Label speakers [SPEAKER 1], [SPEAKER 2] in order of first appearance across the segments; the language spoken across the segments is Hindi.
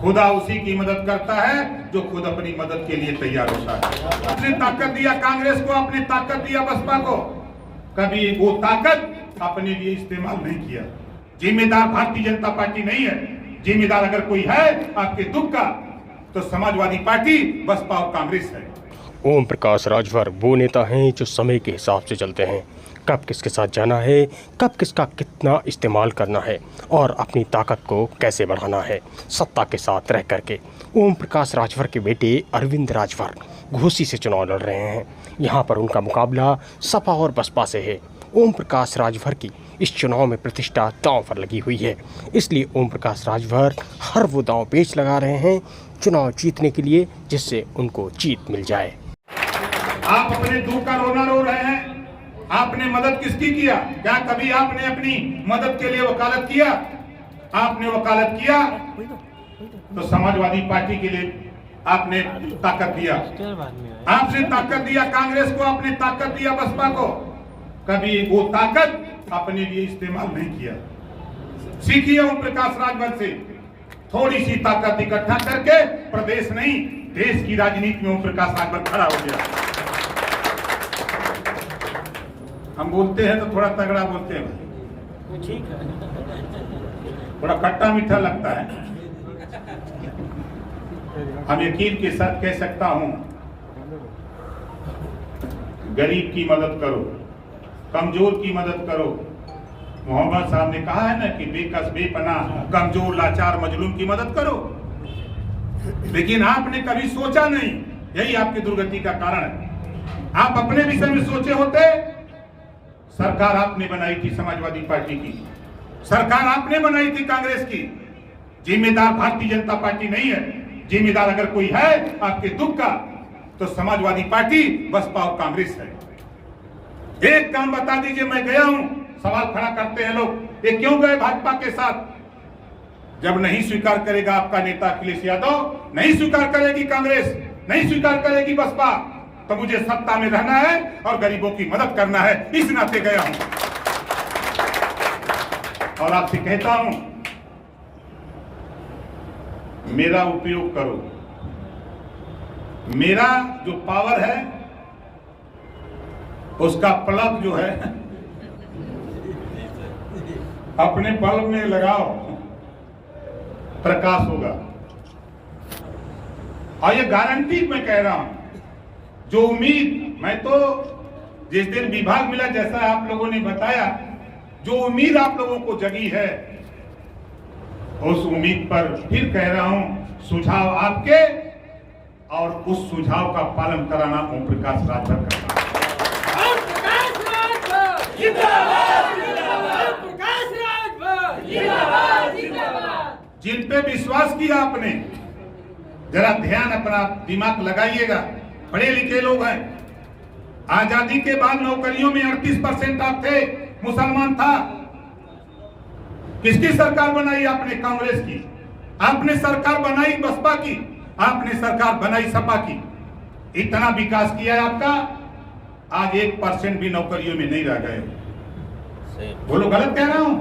[SPEAKER 1] खुदा उसी की मदद करता है जो खुद अपनी मदद के लिए तैयार होता है। आपने ताकत दिया कांग्रेस को, आपने ताकत दिया बसपा को, कभी वो ताकत अपने लिए इस्तेमाल नहीं किया। जिम्मेदार भारतीय जनता पार्टी नहीं है। जिम्मेदार अगर कोई है आपके दुख का तो समाजवादी पार्टी, बसपा और कांग्रेस है।
[SPEAKER 2] ओम प्रकाश राजभर वो नेता हैं जो समय के हिसाब से चलते हैं। कब किसके साथ जाना है, कब किसका कितना इस्तेमाल करना है और अपनी ताकत को कैसे बढ़ाना है, सत्ता के साथ रह करके। ओम प्रकाश राजभर के बेटे अरविंद राजभर घोसी से चुनाव लड़ रहे हैं। यहाँ पर उनका मुकाबला सपा और बसपा से है। ओम प्रकाश राजभर की इस चुनाव में प्रतिष्ठा दांव पर लगी हुई है, इसलिए ओम प्रकाश राजभर हर वो दांव पेच लगा रहे हैं चुनाव जीतने के लिए, जिससे उनको जीत मिल जाए।
[SPEAKER 1] आप अपने दुख का रोना रो रहे हैं। आपने मदद किसकी किया? क्या कभी आपने अपनी मदद के लिए वकालत किया? आपने वकालत किया तो समाजवादी पार्टी के लिए आपने ताकत दिया। आपने ताकत दिया कांग्रेस को, आपने ताकत दिया बसपा को, कभी वो ताकत अपने लिए इस्तेमाल नहीं किया। सीखिए ओम प्रकाश राजभर से, थोड़ी सी ताकत इकट्ठा करके प्रदेश नहीं देश की राजनीति में ओम प्रकाश राजभर खड़ा हो गया। हम बोलते हैं तो थोड़ा तगड़ा बोलते हैं,
[SPEAKER 3] ठीक है,
[SPEAKER 1] थोड़ा खट्टा मीठा लगता है। हम यकीन के साथ कह सकता हूं, गरीब की मदद करो, कमजोर की मदद करो। मोहम्मद साहब ने कहा है ना कि बेकस बेपनाह कमजोर लाचार मजलूम की मदद करो। लेकिन आपने कभी सोचा नहीं, यही आपकी दुर्गति का कारण है। आप अपने विषय में सोचे होते, सरकार आपने बनाई थी समाजवादी पार्टी की, सरकार आपने बनाई थी कांग्रेस की। जिम्मेदार भारतीय जनता पार्टी नहीं है। जिम्मेदार अगर कोई है आपके दुख का तो समाजवादी पार्टी, बसपा और कांग्रेस है। एक काम बता दीजिए, मैं गया हूं, सवाल खड़ा करते हैं लोग, ये क्यों गए भाजपा के साथ? जब नहीं स्वीकार करेगा आपका नेता अखिलेश यादव, नहीं स्वीकार करेगी कांग्रेस, नहीं स्वीकार करेगी बसपा, तो मुझे सत्ता में रहना है और गरीबों की मदद करना है, इस नाते गया हूं। और आपसे कहता हूं, मेरा उपयोग करो। मेरा जो पावर है उसका प्लग जो है अपने बल्ब में लगाओ, प्रकाश होगा। और ये गारंटी मैं कह रहा हूं, जो उम्मीद, मैं तो जिस दिन विभाग मिला, जैसा आप लोगों ने बताया, जो उम्मीद आप लोगों को जगी है, उस उम्मीद पर फिर कह रहा हूं, सुझाव आपके और उस सुझाव का पालन कराना ओम प्रकाश राजभर करना। जिन पे विश्वास किया आपने, जरा ध्यान अपना दिमाग लगाइएगा। पढ़े लिखे लोग हैं। आजादी के बाद नौकरियों में 38% आप थे, मुसलमान था। किसकी सरकार बनाई आपने? कांग्रेस की। आपने सरकार बनाई बसपा की, आपने सरकार बनाई सपा की। इतना विकास किया है आपका, आज 1% भी नौकरियों में नहीं रह गए। बोलो गलत कह रहा हूं?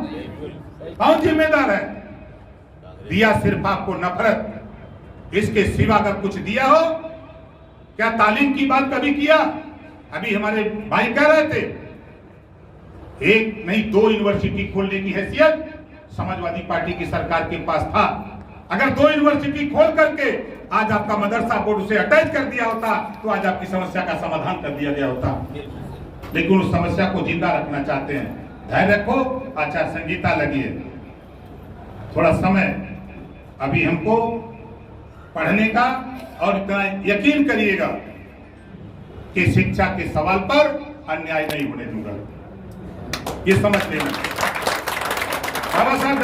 [SPEAKER 1] कौन जिम्मेदार है? दिया सिर्फ आपको नफरत, इसके सिवा अगर कुछ दिया हो? क्या तालीम की बात कभी किया? अभी हमारे भाई कह रहे थे, एक नहीं 2 यूनिवर्सिटी खोलने की हैसियत समाजवादी पार्टी की सरकार के पास था। अगर 2 यूनिवर्सिटी खोल करके आज आपका मदरसा बोर्ड से अटैच कर दिया होता तो आज आपकी समस्या का समाधान कर दिया गया होता। लेकिन उस समस्या को जिंदा रखना चाहते हैं। धैर्य रखो, आचार संहिता लगिए, थोड़ा समय अभी हमको पढ़ने का, और इतना यकीन करिएगा कि शिक्षा के सवाल पर अन्याय नहीं होने दूंगा, ये समझ लेना। बाबा साहब